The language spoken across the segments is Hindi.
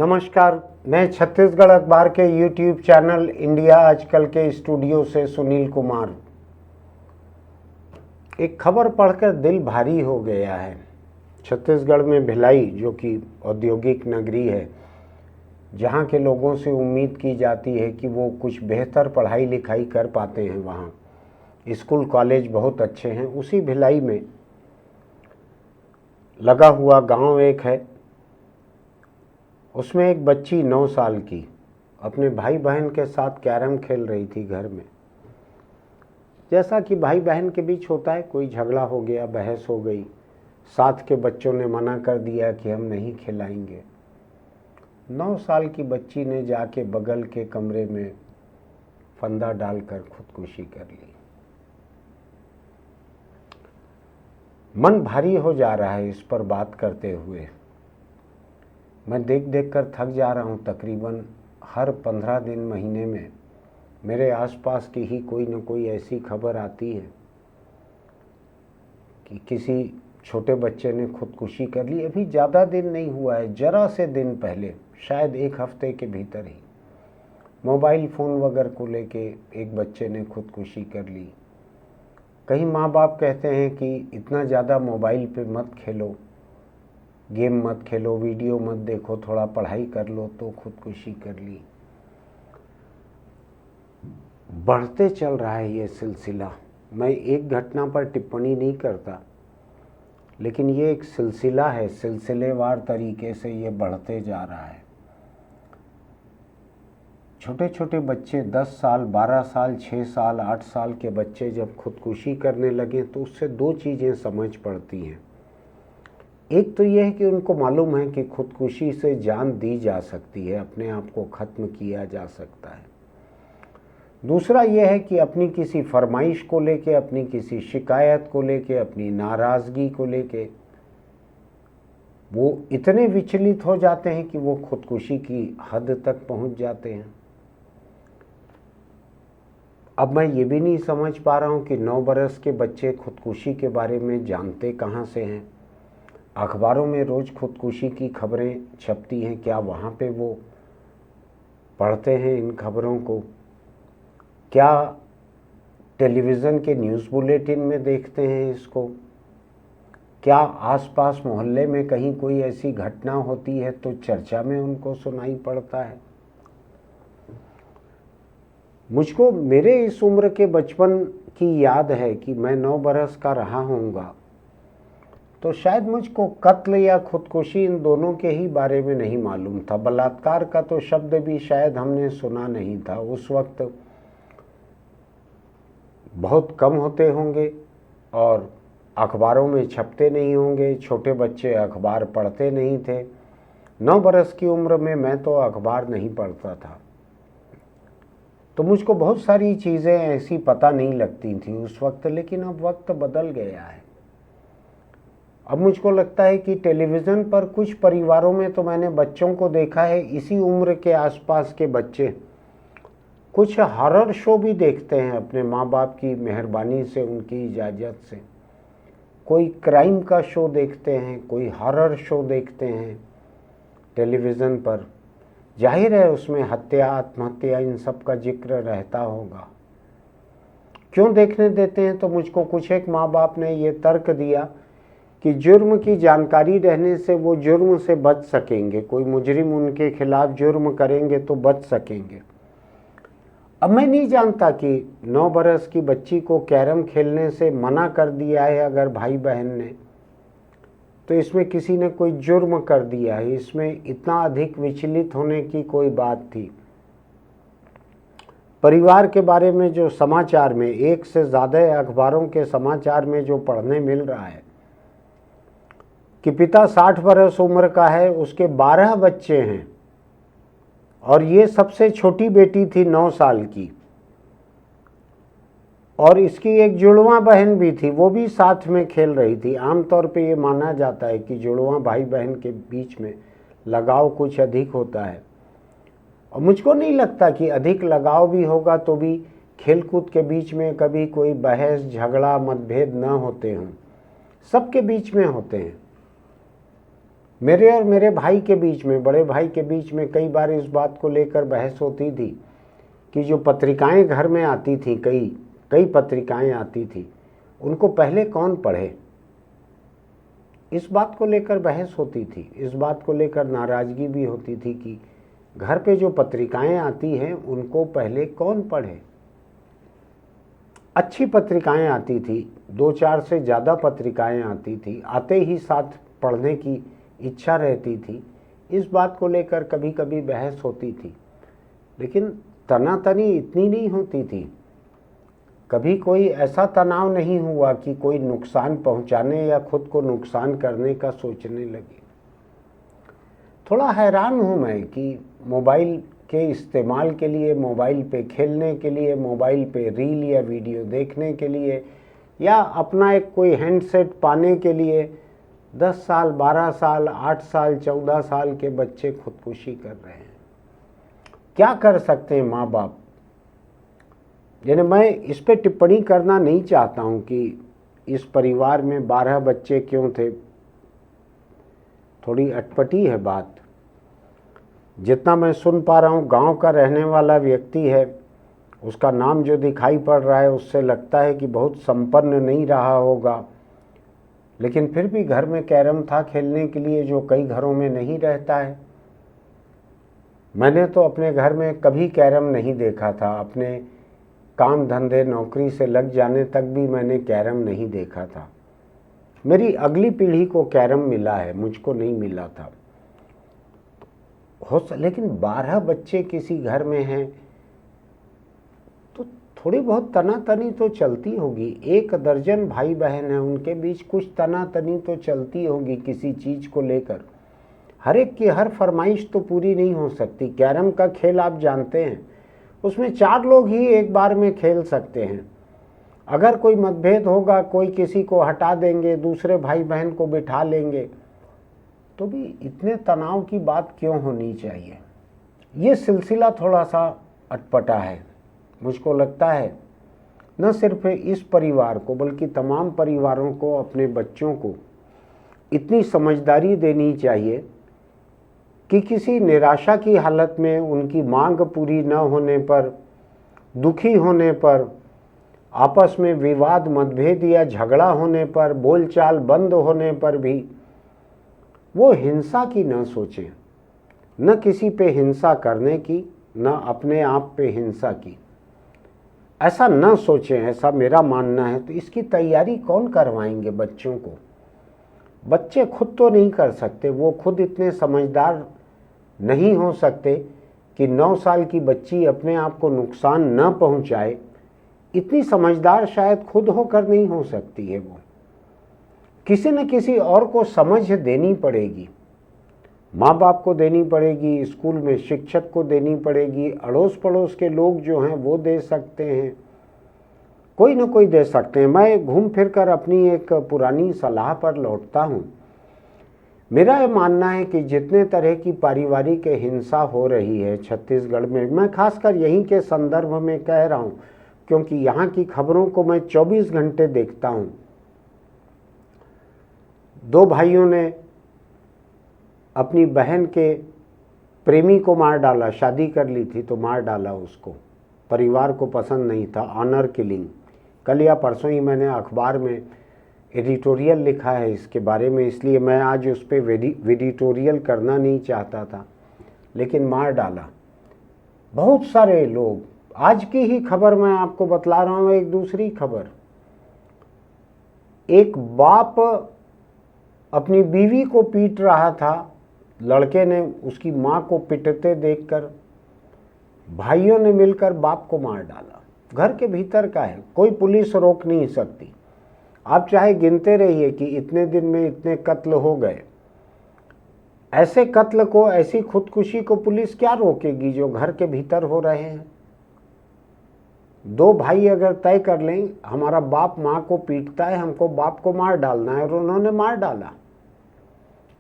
नमस्कार, मैं छत्तीसगढ़ अखबार के यूट्यूब चैनल इंडिया आजकल के स्टूडियो से सुनील कुमार। एक खबर पढ़कर दिल भारी हो गया है। छत्तीसगढ़ में भिलाई, जो कि औद्योगिक नगरी है, जहां के लोगों से उम्मीद की जाती है कि वो कुछ बेहतर पढ़ाई लिखाई कर पाते हैं, वहाँ स्कूल कॉलेज बहुत अच्छे हैं, उसी भिलाई में लगा हुआ गांव एक है। उसमें एक बच्ची 9 साल की अपने भाई बहन के साथ कैरम खेल रही थी घर में। जैसा कि भाई बहन के बीच होता है, कोई झगड़ा हो गया, बहस हो गई, साथ के बच्चों ने मना कर दिया कि हम नहीं खिलाएंगे। 9 साल की बच्ची ने जाके बगल के कमरे में फंदा डालकर खुदकुशी कर ली। मन भारी हो जा रहा है इस पर बात करते हुए। मैं देख देख कर थक जा रहा हूँ। तकरीबन हर 15 दिन महीने में मेरे आसपास की ही कोई न कोई ऐसी खबर आती है कि किसी छोटे बच्चे ने खुदकुशी कर ली। अभी ज़्यादा दिन नहीं हुआ है, जरा से दिन पहले, शायद एक हफ्ते के भीतर ही मोबाइल फ़ोन वगैरह को लेके एक बच्चे ने खुदकुशी कर ली। कई माँ बाप कहते हैं कि इतना ज़्यादा मोबाइल पे मत खेलो, गेम मत खेलो, वीडियो मत देखो, थोड़ा पढ़ाई कर लो, तो खुदकुशी कर ली। बढ़ते चल रहा है ये सिलसिला। मैं एक घटना पर टिप्पणी नहीं करता, लेकिन ये एक सिलसिला है, सिलसिलेवार तरीके से ये बढ़ते जा रहा है। छोटे छोटे बच्चे 10 साल, 12 साल, 6 साल, 8 साल के बच्चे जब खुदकुशी करने लगे तो उससे दो चीज़ें समझ पड़ती हैं। एक तो यह है कि उनको मालूम है कि खुदकुशी से जान दी जा सकती है, अपने आप को ख़त्म किया जा सकता है। दूसरा यह है कि अपनी किसी फरमाइश को लेके, अपनी किसी शिकायत को लेके, अपनी नाराज़गी को लेके वो इतने विचलित हो जाते हैं कि वो खुदकुशी की हद तक पहुंच जाते हैं। अब मैं ये भी नहीं समझ पा रहा हूं कि 9 बरस के बच्चे खुदकुशी के बारे में जानते कहाँ से हैं। अखबारों में रोज़ खुदकुशी की खबरें छपती हैं, क्या वहाँ पे वो पढ़ते हैं इन खबरों को? क्या टेलीविज़न के न्यूज़ बुलेटिन में देखते हैं इसको? क्या आसपास मोहल्ले में कहीं कोई ऐसी घटना होती है तो चर्चा में उनको सुनाई पड़ता है? मुझको मेरे इस उम्र के बचपन की याद है कि मैं 9 बरस का रहा होऊंगा, तो शायद मुझको कत्ल या खुदकुशी इन दोनों के ही बारे में नहीं मालूम था। बलात्कार का तो शब्द भी शायद हमने सुना नहीं था। उस वक्त बहुत कम होते होंगे और अखबारों में छपते नहीं होंगे। छोटे बच्चे अखबार पढ़ते नहीं थे। 9 बरस की उम्र में मैं तो अखबार नहीं पढ़ता था, तो मुझको बहुत सारी चीज़ें ऐसी पता नहीं लगती थी उस वक्त। लेकिन अब वक्त बदल गया है। अब मुझको लगता है कि टेलीविज़न पर कुछ परिवारों में तो मैंने बच्चों को देखा है, इसी उम्र के आसपास के बच्चे कुछ हॉरर शो भी देखते हैं अपने माँ बाप की मेहरबानी से, उनकी इजाज़त से। कोई क्राइम का शो देखते हैं, कोई हॉरर शो देखते हैं टेलीविज़न पर। जाहिर है उसमें हत्या, आत्महत्या, इन सब का जिक्र रहता होगा। क्यों देखने देते हैं? तो मुझको कुछ एक माँ बाप ने ये तर्क दिया कि जुर्म की जानकारी रहने से वो जुर्म से बच सकेंगे, कोई मुजरिम उनके खिलाफ जुर्म करेंगे तो बच सकेंगे। अब मैं नहीं जानता कि 9 बरस की बच्ची को कैरम खेलने से मना कर दिया है अगर भाई बहन ने, तो इसमें किसी ने कोई जुर्म कर दिया है। इसमें इतना अधिक विचलित होने की कोई बात थी? परिवार के बारे में जो समाचार में, एक से ज़्यादा अखबारों के समाचार में जो पढ़ने मिल रहा है कि पिता 60 बरस उम्र का है, उसके 12 बच्चे हैं और ये सबसे छोटी बेटी थी 9 साल की, और इसकी एक जुड़वां बहन भी थी, वो भी साथ में खेल रही थी। आमतौर पे ये माना जाता है कि जुड़वां भाई बहन के बीच में लगाव कुछ अधिक होता है, और मुझको नहीं लगता कि अधिक लगाव भी होगा तो भी खेलकूद के बीच में कभी कोई बहस, झगड़ा, मतभेद न होते हों। सबके बीच में होते हैं। मेरे और मेरे भाई के बीच में, बड़े भाई के बीच में कई बार इस बात को लेकर बहस होती थी कि जो पत्रिकाएं घर में आती थी, कई पत्रिकाएं आती थी, उनको पहले कौन पढ़े। इस बात को लेकर बहस होती थी, इस बात को लेकर नाराज़गी भी होती थी कि घर पे जो पत्रिकाएं आती हैं उनको पहले कौन पढ़े। अच्छी पत्रिकाएं आती थी, 2-4 से ज़्यादा पत्रिकाएं आती थी, आते ही साथ पढ़ने की इच्छा रहती थी। इस बात को लेकर कभी कभी बहस होती थी, लेकिन तनातनी इतनी नहीं होती थी। कभी कोई ऐसा तनाव नहीं हुआ कि कोई नुकसान पहुंचाने या खुद को नुकसान करने का सोचने लगे। थोड़ा हैरान हूं मैं कि मोबाइल के इस्तेमाल के लिए, मोबाइल पे खेलने के लिए, मोबाइल पे रील या वीडियो देखने के लिए, या अपना एक कोई हैंडसेट पाने के लिए 10 साल, 12 साल, 8 साल, 14 साल के बच्चे खुदकुशी कर रहे हैं। क्या कर सकते हैं माँ बाप। यानी मैं इस पे टिप्पणी करना नहीं चाहता हूँ कि इस परिवार में 12 बच्चे क्यों थे, थोड़ी अटपटी है बात। जितना मैं सुन पा रहा हूँ, गांव का रहने वाला व्यक्ति है, उसका नाम जो दिखाई पड़ रहा है उससे लगता है कि बहुत संपन्न नहीं रहा होगा, लेकिन फिर भी घर में कैरम था खेलने के लिए, जो कई घरों में नहीं रहता है। मैंने तो अपने घर में कभी कैरम नहीं देखा था। अपने काम धंधे नौकरी से लग जाने तक भी मैंने कैरम नहीं देखा था। मेरी अगली पीढ़ी को कैरम मिला है, मुझको नहीं मिला था। लेकिन 12 बच्चे किसी घर में हैं तो थोड़ी बहुत तनातनी तो चलती होगी। 1 दर्जन भाई बहन हैं, उनके बीच कुछ तनातनी तो चलती होगी किसी चीज़ को लेकर। हर एक की हर फरमाइश तो पूरी नहीं हो सकती। कैरम का खेल आप जानते हैं, उसमें 4 लोग ही एक बार में खेल सकते हैं। अगर कोई मतभेद होगा, कोई किसी को हटा देंगे, दूसरे भाई बहन को बिठा लेंगे, तो भी इतने तनाव की बात क्यों होनी चाहिए। ये सिलसिला थोड़ा सा अटपटा है। मुझको लगता है न सिर्फ इस परिवार को बल्कि तमाम परिवारों को अपने बच्चों को इतनी समझदारी देनी चाहिए कि किसी निराशा की हालत में, उनकी मांग पूरी न होने पर, दुखी होने पर, आपस में विवाद, मतभेद या झगड़ा होने पर, बोलचाल बंद होने पर भी वो हिंसा की न सोचें, न किसी पे हिंसा करने की, न अपने आप पे हिंसा की। ऐसा न सोचें, ऐसा मेरा मानना है। तो इसकी तैयारी कौन करवाएंगे बच्चों को। बच्चे खुद तो नहीं कर सकते, वो खुद इतने समझदार नहीं हो सकते कि 9 साल की बच्ची अपने आप को नुकसान न पहुंचाए। इतनी समझदार शायद खुद होकर नहीं हो सकती है। वो किसी न किसी और को समझ देनी पड़ेगी। माँ बाप को देनी पड़ेगी, स्कूल में शिक्षक को देनी पड़ेगी, अड़ोस पड़ोस के लोग जो हैं वो दे सकते हैं, कोई न कोई दे सकते हैं। मैं घूम फिर कर अपनी एक पुरानी सलाह पर लौटता हूँ। मेरा ये मानना है कि जितने तरह की पारिवारिक हिंसा हो रही है छत्तीसगढ़ में, मैं खासकर यहीं के संदर्भ में कह रहा हूँ क्योंकि यहाँ की खबरों को मैं 24 घंटे देखता हूँ। 2 भाइयों ने अपनी बहन के प्रेमी को मार डाला, शादी कर ली थी तो मार डाला उसको, परिवार को पसंद नहीं था। Honour killing. कल या परसों ही मैंने अखबार में एडिटोरियल लिखा है इसके बारे में, इसलिए मैं आज उस पर एडिटोरियल करना नहीं चाहता था, लेकिन मार डाला। बहुत सारे लोग, आज की ही खबर मैं आपको बतला रहा हूँ, एक दूसरी खबर। एक बाप अपनी बीवी को पीट रहा था, लड़के ने उसकी माँ को पिटते देखकर भाइयों ने मिलकर बाप को मार डाला। घर के भीतर का है, कोई पुलिस रोक नहीं सकती। आप चाहे गिनते रहिए कि इतने दिन में इतने कत्ल हो गए। ऐसे कत्ल को, ऐसी खुदकुशी को पुलिस क्या रोकेगी जो घर के भीतर हो रहे हैं। 2 भाई अगर तय कर लें हमारा बाप माँ को पीटता है, हमको बाप को मार डालना है, और उन्होंने मार डाला,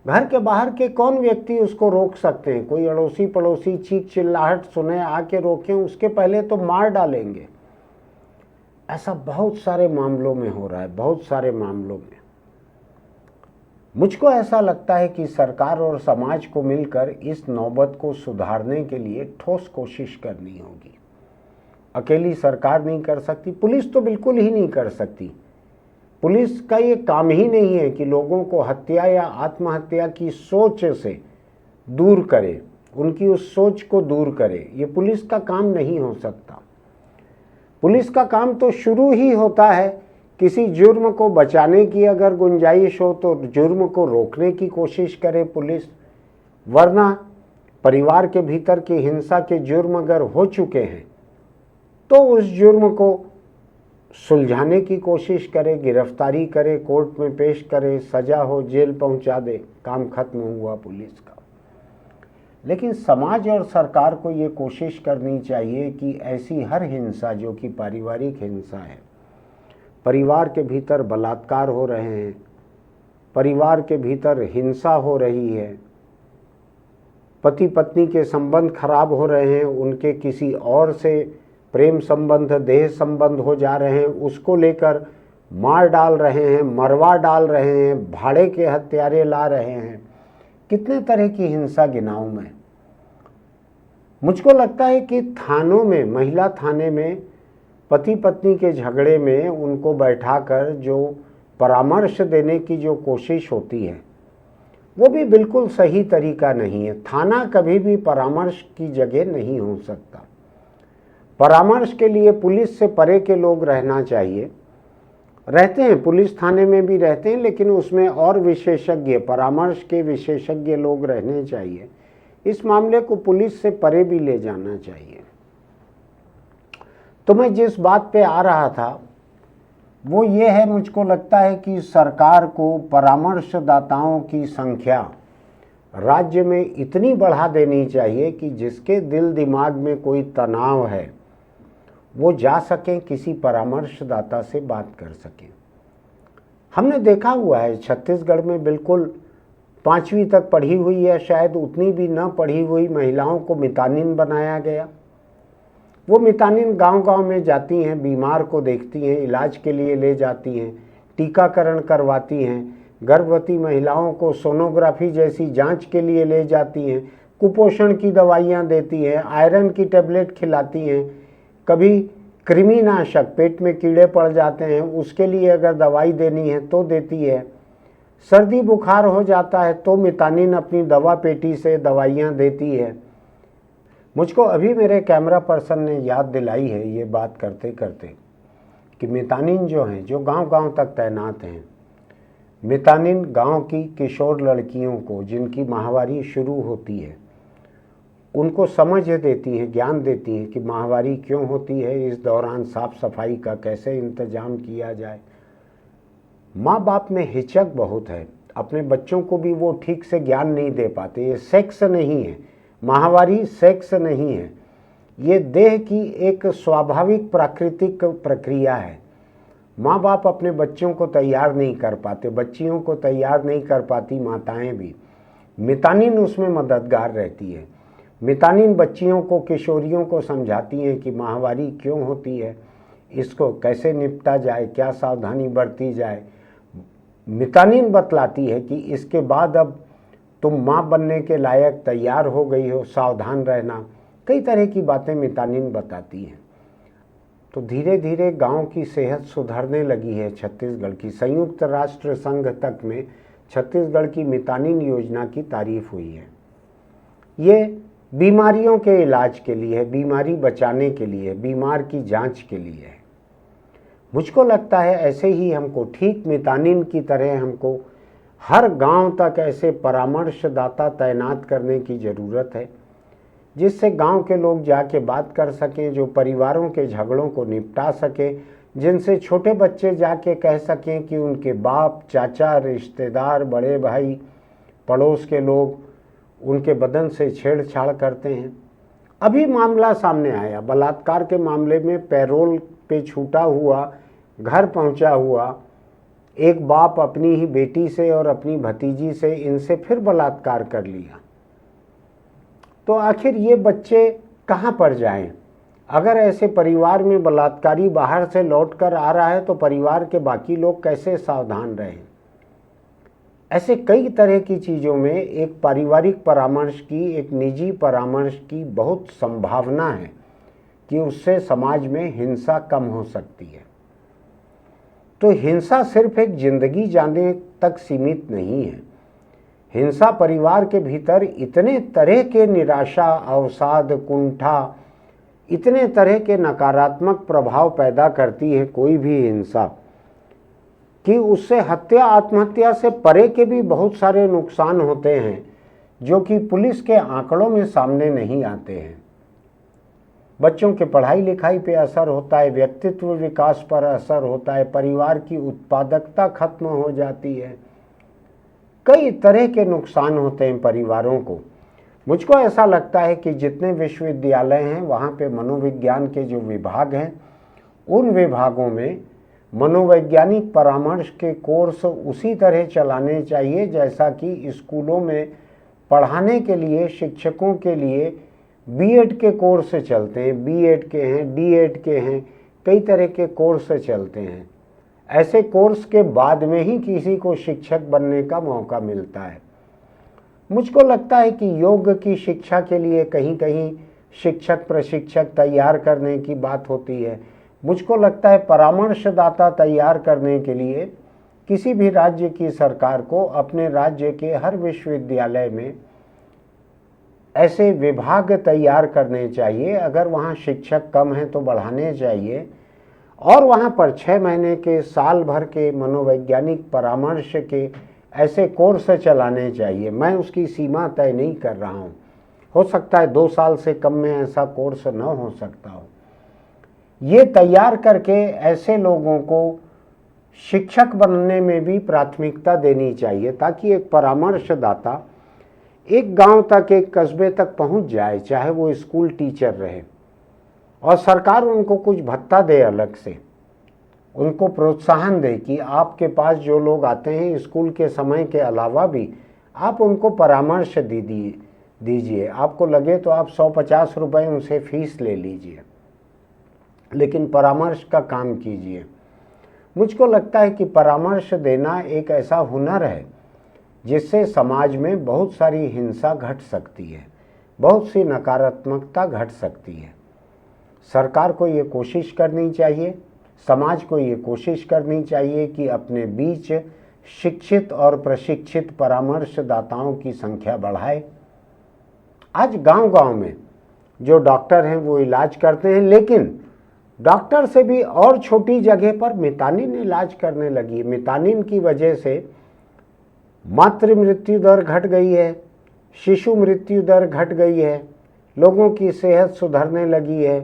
घर के बाहर के कौन व्यक्ति उसको रोक सकते हैं। कोई अड़ोसी पड़ोसी चीख चिल्लाहट सुने आके रोकें, उसके पहले तो मार डालेंगे। ऐसा बहुत सारे मामलों में हो रहा है, बहुत सारे मामलों में। मुझको ऐसा लगता है कि सरकार और समाज को मिलकर इस नौबत को सुधारने के लिए ठोस कोशिश करनी होगी। अकेली सरकार नहीं कर सकती, पुलिस तो बिल्कुल ही नहीं कर सकती। पुलिस का ये काम ही नहीं है कि लोगों को हत्या या आत्महत्या की सोच से दूर करे, उनकी उस सोच को दूर करे। ये पुलिस का काम नहीं हो सकता। पुलिस का काम तो शुरू ही होता है किसी जुर्म को बचाने की अगर गुंजाइश हो तो जुर्म को रोकने की कोशिश करे पुलिस, वरना परिवार के भीतर की हिंसा के जुर्म अगर हो चुके हैं तो उस जुर्म को सुलझाने की कोशिश करे, गिरफ्तारी करे, कोर्ट में पेश करे, सजा हो, जेल पहुंचा दे, काम खत्म हुआ पुलिस का। लेकिन समाज और सरकार को ये कोशिश करनी चाहिए कि ऐसी हर हिंसा जो कि पारिवारिक हिंसा है, परिवार के भीतर बलात्कार हो रहे हैं, परिवार के भीतर हिंसा हो रही है, पति पत्नी के संबंध खराब हो रहे हैं, उनके किसी और से प्रेम संबंध, देह संबंध हो जा रहे हैं, उसको लेकर मार डाल रहे हैं, मरवा डाल रहे हैं, भाड़े के हत्यारे ला रहे हैं, कितने तरह की हिंसा गिनाऊं मैं। मुझको लगता है कि थानों में, महिला थाने में पति पत्नी के झगड़े में उनको बैठाकर जो परामर्श देने की जो कोशिश होती है वो भी बिल्कुल सही तरीका नहीं है। थाना कभी भी परामर्श की जगह नहीं हो सकता। परामर्श के लिए पुलिस से परे के लोग रहना चाहिए। रहते हैं, पुलिस थाने में भी रहते हैं, लेकिन उसमें और विशेषज्ञ, परामर्श के विशेषज्ञ लोग रहने चाहिए। इस मामले को पुलिस से परे भी ले जाना चाहिए। तो मैं जिस बात पे आ रहा था वो ये है, मुझको लगता है कि सरकार को परामर्शदाताओं की संख्या राज्य में इतनी बढ़ा देनी चाहिए कि जिसके दिल दिमाग में कोई तनाव है वो जा सकें, किसी परामर्शदाता से बात कर सकें। हमने देखा हुआ है छत्तीसगढ़ में बिल्कुल 5वीं तक पढ़ी हुई या शायद उतनी भी न पढ़ी हुई महिलाओं को मितानिन बनाया गया। वो मितानिन गांव-गांव में जाती हैं, बीमार को देखती हैं, इलाज के लिए ले जाती हैं, टीकाकरण करवाती हैं, गर्भवती महिलाओं को सोनोग्राफी जैसी जांच के लिए ले जाती हैं, कुपोषण की दवाइयाँ देती हैं, आयरन की टेबलेट खिलाती हैं, कभी कृमिनाशक, पेट में कीड़े पड़ जाते हैं उसके लिए अगर दवाई देनी है तो देती है, सर्दी बुखार हो जाता है तो मितानिन अपनी दवा पेटी से दवाइयाँ देती है। मुझको अभी मेरे कैमरा पर्सन ने याद दिलाई है ये बात करते करते कि मितानिन जो हैं, जो गांव-गांव तक तैनात हैं, मितानिन गांव की किशोर लड़कियों को जिनकी माहवारी शुरू होती है उनको समझ देती हैं, ज्ञान देती हैं कि माहवारी क्यों होती है, इस दौरान साफ सफाई का कैसे इंतजाम किया जाए। माँ बाप में हिचक बहुत है, अपने बच्चों को भी वो ठीक से ज्ञान नहीं दे पाते। ये सेक्स नहीं है, माहवारी सेक्स नहीं है, ये देह की एक स्वाभाविक प्राकृतिक प्रक्रिया है। माँ बाप अपने बच्चों को तैयार नहीं कर पाते, बच्चियों को तैयार नहीं कर पाती माताएं भी। मितानिन उसमें मददगार रहती है। मितानिन बच्चियों को, किशोरियों को समझाती हैं कि माहवारी क्यों होती है, इसको कैसे निपटा जाए, क्या सावधानी बरती जाए। मितानिन बतलाती है कि इसके बाद अब तुम माँ बनने के लायक तैयार हो गई हो, सावधान रहना। कई तरह की बातें मितानिन बताती हैं। तो धीरे धीरे गांव की सेहत सुधरने लगी है छत्तीसगढ़ की। संयुक्त राष्ट्र संघ तक में छत्तीसगढ़ की मितानिन योजना की तारीफ हुई है। ये बीमारियों के इलाज के लिए है, बीमारी बचाने के लिए, बीमार की जांच के लिए है। मुझको लगता है ऐसे ही हमको, ठीक मितानिन की तरह हमको हर गांव तक ऐसे परामर्शदाता तैनात करने की ज़रूरत है, जिससे गांव के लोग जाके बात कर सकें, जो परिवारों के झगड़ों को निपटा सकें, जिनसे छोटे बच्चे जाके कह सकें कि उनके बाप, चाचा, रिश्तेदार, बड़े भाई, पड़ोस के लोग उनके बदन से छेड़छाड़ करते हैं। अभी मामला सामने आया, बलात्कार के मामले में पैरोल पे छूटा हुआ, घर पहुंचा हुआ एक बाप अपनी ही बेटी से और अपनी भतीजी से, इनसे फिर बलात्कार कर लिया। तो आखिर ये बच्चे कहाँ पर जाएं? अगर ऐसे परिवार में बलात्कारी बाहर से लौट कर आ रहा है तो परिवार के बाकी लोग कैसे सावधान रहें? ऐसे कई तरह की चीज़ों में एक पारिवारिक परामर्श की, एक निजी परामर्श की बहुत संभावना है कि उससे समाज में हिंसा कम हो सकती है। तो हिंसा सिर्फ एक जिंदगी जाने तक सीमित नहीं है। हिंसा परिवार के भीतर इतने तरह के निराशा, अवसाद, कुंठा, इतने तरह के नकारात्मक प्रभाव पैदा करती है कोई भी हिंसा, कि उससे हत्या, आत्महत्या से परे के भी बहुत सारे नुकसान होते हैं जो कि पुलिस के आंकड़ों में सामने नहीं आते हैं। बच्चों के पढ़ाई लिखाई पे असर होता है, व्यक्तित्व विकास पर असर होता है, परिवार की उत्पादकता खत्म हो जाती है, कई तरह के नुकसान होते हैं परिवारों को। मुझको ऐसा लगता है कि जितने विश्वविद्यालय हैं वहाँ पे मनोविज्ञान के जो विभाग हैं, उन विभागों में मनोवैज्ञानिक परामर्श के कोर्स उसी तरह चलाने चाहिए जैसा कि स्कूलों में पढ़ाने के लिए शिक्षकों के लिए बीएड के कोर्स चलते हैं। बीएड के हैं, डीएड के हैं, कई तरह के कोर्स चलते हैं। ऐसे कोर्स के बाद में ही किसी को शिक्षक बनने का मौका मिलता है। मुझको लगता है कि योग की शिक्षा के लिए कहीं कहीं शिक्षक प्रशिक्षक तैयार करने की बात होती है। मुझको लगता है परामर्शदाता तैयार करने के लिए किसी भी राज्य की सरकार को अपने राज्य के हर विश्वविद्यालय में ऐसे विभाग तैयार करने चाहिए। अगर वहाँ शिक्षक कम हैं तो बढ़ाने चाहिए, और वहाँ पर 6 महीने के, साल भर के मनोवैज्ञानिक परामर्श के ऐसे कोर्स चलाने चाहिए। मैं उसकी सीमा तय नहीं कर रहा हूँ, हो सकता है 2 साल से कम में ऐसा कोर्स न हो सकता हो। ये तैयार करके ऐसे लोगों को शिक्षक बनने में भी प्राथमिकता देनी चाहिए ताकि एक परामर्शदाता एक गांव तक, एक कस्बे तक पहुंच जाए, चाहे वो स्कूल टीचर रहे, और सरकार उनको कुछ भत्ता दे, अलग से उनको प्रोत्साहन दे कि आपके पास जो लोग आते हैं स्कूल के समय के अलावा भी आप उनको परामर्श दीजिए। आपको लगे तो आप 150 रुपये उनसे फीस ले लीजिए, लेकिन परामर्श का काम कीजिए। मुझको लगता है कि परामर्श देना एक ऐसा हुनर है जिससे समाज में बहुत सारी हिंसा घट सकती है, बहुत सी नकारात्मकता घट सकती है। सरकार को ये कोशिश करनी चाहिए, समाज को ये कोशिश करनी चाहिए कि अपने बीच शिक्षित और प्रशिक्षित परामर्शदाताओं की संख्या बढ़ाए। आज गांव-गांव में जो डॉक्टर हैं वो इलाज करते हैं, लेकिन डॉक्टर से भी और छोटी जगह पर मितानिन इलाज करने लगी। मितानिन की वजह से मातृ मृत्यु दर घट गई है, शिशु मृत्यु दर घट गई है, लोगों की सेहत सुधरने लगी है,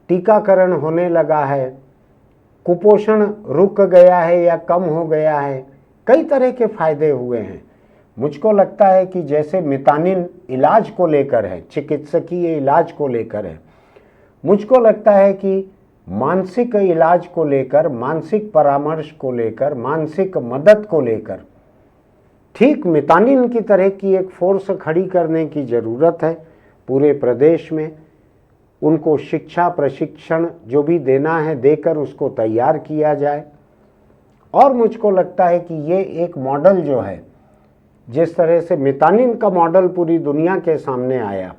टीकाकरण होने लगा है, कुपोषण रुक गया है या कम हो गया है, कई तरह के फायदे हुए हैं। मुझको लगता है कि जैसे मितानिन इलाज को लेकर है, चिकित्सकीय इलाज को लेकर है, मुझको लगता है कि मानसिक इलाज को लेकर, मानसिक परामर्श को लेकर, मानसिक मदद को लेकर ठीक मितानिन की तरह की एक फोर्स खड़ी करने की ज़रूरत है पूरे प्रदेश में। उनको शिक्षा प्रशिक्षण जो भी देना है देकर उसको तैयार किया जाए। और मुझको लगता है कि ये एक मॉडल जो है, जिस तरह से मितानिन का मॉडल पूरी दुनिया के सामने आया,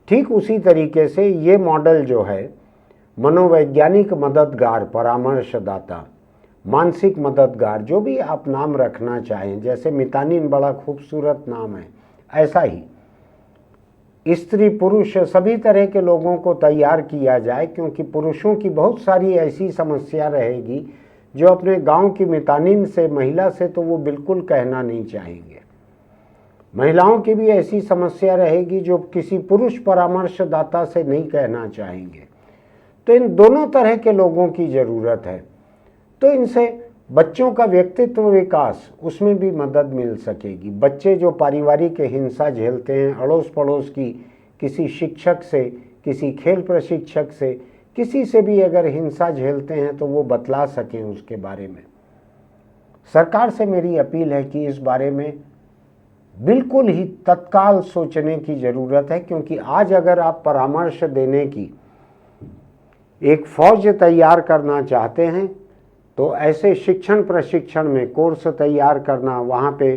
ठीक उसी तरीके से ये मॉडल जो है मनोवैज्ञानिक मददगार, परामर्शदाता, मानसिक मददगार, जो भी आप नाम रखना चाहें, जैसे मितानिन बड़ा खूबसूरत नाम है, ऐसा ही स्त्री पुरुष सभी तरह के लोगों को तैयार किया जाए, क्योंकि पुरुषों की बहुत सारी ऐसी समस्या रहेगी जो अपने गांव की मितानिन से, महिला से तो वो बिल्कुल कहना नहीं चाहेंगे। महिलाओं की भी ऐसी समस्या रहेगी जो किसी पुरुष परामर्शदाता से नहीं कहना चाहेंगे। तो इन दोनों तरह के लोगों की ज़रूरत है। तो इनसे बच्चों का व्यक्तित्व विकास, उसमें भी मदद मिल सकेगी। बच्चे जो पारिवारिक हिंसा झेलते हैं, अड़ोस पड़ोस की किसी शिक्षक से, किसी खेल प्रशिक्षक से, किसी से भी अगर हिंसा झेलते हैं तो वो बतला सकें उसके बारे में। सरकार से मेरी अपील है कि इस बारे में बिल्कुल ही तत्काल सोचने की ज़रूरत है, क्योंकि आज अगर आप परामर्श देने की एक फौज तैयार करना चाहते हैं तो ऐसे शिक्षण प्रशिक्षण में कोर्स तैयार करना, वहाँ पे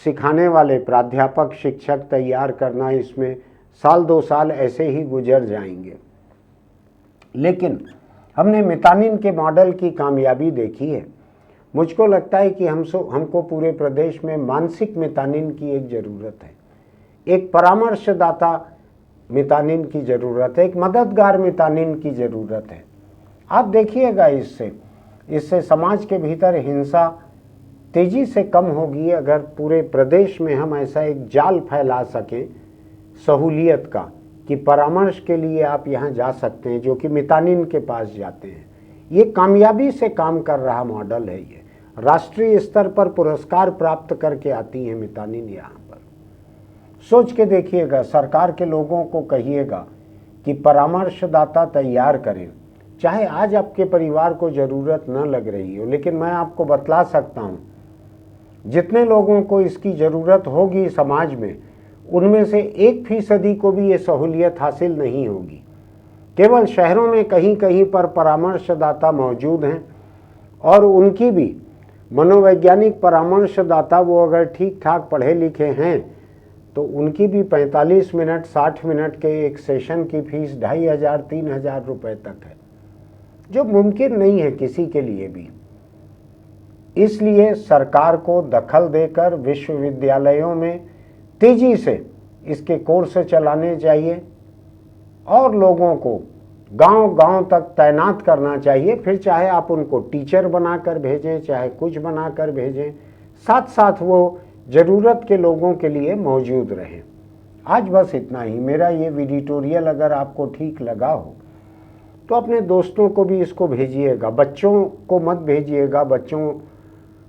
सिखाने वाले प्राध्यापक शिक्षक तैयार करना, इसमें साल 2 साल ऐसे ही गुजर जाएंगे। लेकिन हमने मितानिन के मॉडल की कामयाबी देखी है। मुझको लगता है कि हमको पूरे प्रदेश में मानसिक मितानिन की एक ज़रूरत है, एक परामर्शदाता मितानिन की ज़रूरत है, एक मददगार मितानिन की ज़रूरत है। आप देखिएगा इससे समाज के भीतर हिंसा तेज़ी से कम होगी अगर पूरे प्रदेश में हम ऐसा एक जाल फैला सकें सहूलियत का कि परामर्श के लिए आप यहाँ जा सकते हैं, जो कि मितानिन के पास जाते हैं। ये कामयाबी से काम कर रहा मॉडल है। ये राष्ट्रीय स्तर पर पुरस्कार प्राप्त करके आती है मितानिन यहाँ पर। सोच के देखिएगा, सरकार के लोगों को कहिएगा कि परामर्शदाता तैयार करें। चाहे आज आपके परिवार को ज़रूरत न लग रही हो, लेकिन मैं आपको बतला सकता हूँ जितने लोगों को इसकी ज़रूरत होगी समाज में, उनमें से 1% को भी ये सहूलियत हासिल नहीं होगी। केवल शहरों में कहीं कहीं पर परामर्शदाता मौजूद हैं, और उनकी भी मनोवैज्ञानिक परामर्शदाता वो अगर ठीक ठाक पढ़े लिखे हैं तो उनकी भी 45 मिनट 60 मिनट के एक सेशन की फीस 2500-3000 रुपये तक है, जो मुमकिन नहीं है किसी के लिए भी। इसलिए सरकार को दखल देकर विश्वविद्यालयों में तेजी से इसके कोर्स चलाने चाहिए और लोगों को गांव-गांव तक तैनात करना चाहिए। फिर चाहे आप उनको टीचर बनाकर भेजें, चाहे कुछ बनाकर भेजें, साथ साथ वो ज़रूरत के लोगों के लिए मौजूद रहें। आज बस इतना ही। मेरा ये एडिटोरियल अगर आपको ठीक लगा हो तो अपने दोस्तों को भी इसको भेजिएगा, बच्चों को मत भेजिएगा।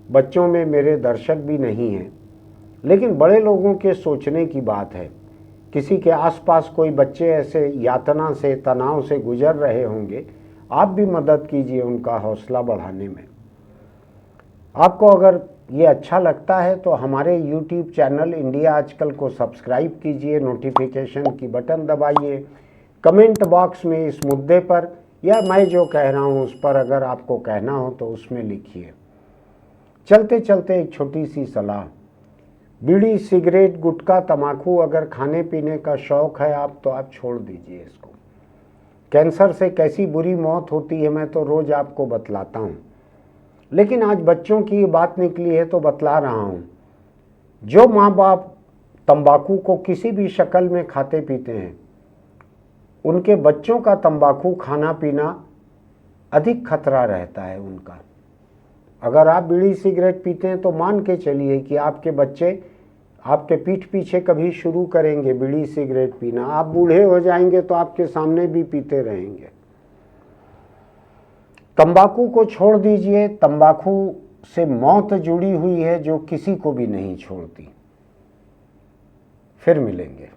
बच्चों में मेरे दर्शक भी नहीं हैं, लेकिन बड़े लोगों के सोचने की बात है। किसी के आसपास कोई बच्चे ऐसे यातना से, तनाव से गुजर रहे होंगे, आप भी मदद कीजिए उनका हौसला बढ़ाने में। आपको अगर ये अच्छा लगता है तो हमारे YouTube चैनल इंडिया आजकल को सब्सक्राइब कीजिए, नोटिफिकेशन की बटन दबाइए, कमेंट बॉक्स में इस मुद्दे पर या मैं जो कह रहा हूँ उस पर अगर आपको कहना हो तो उसमें लिखिए। चलते चलते एक छोटी सी सलाह, बीड़ी, सिगरेट, गुटखा, तम्बाकू अगर खाने पीने का शौक़ है तो आप छोड़ दीजिए इसको। कैंसर से कैसी बुरी मौत होती है मैं तो रोज़ आपको बतलाता हूँ, लेकिन आज बच्चों की ये बात निकली है तो बतला रहा हूँ। जो माँ बाप तंबाकू को किसी भी शक्ल में खाते पीते हैं, उनके बच्चों का तंबाकू खाना पीना अधिक खतरा रहता है उनका। अगर आप बीड़ी सिगरेट पीते हैं तो मान के चलिए कि आपके बच्चे आपके पीठ पीछे कभी शुरू करेंगे बीड़ी सिगरेट पीना। आप बूढ़े हो जाएंगे तो आपके सामने भी पीते रहेंगे। तंबाकू को छोड़ दीजिए। तंबाकू से मौत जुड़ी हुई है जो किसी को भी नहीं छोड़ती। फिर मिलेंगे।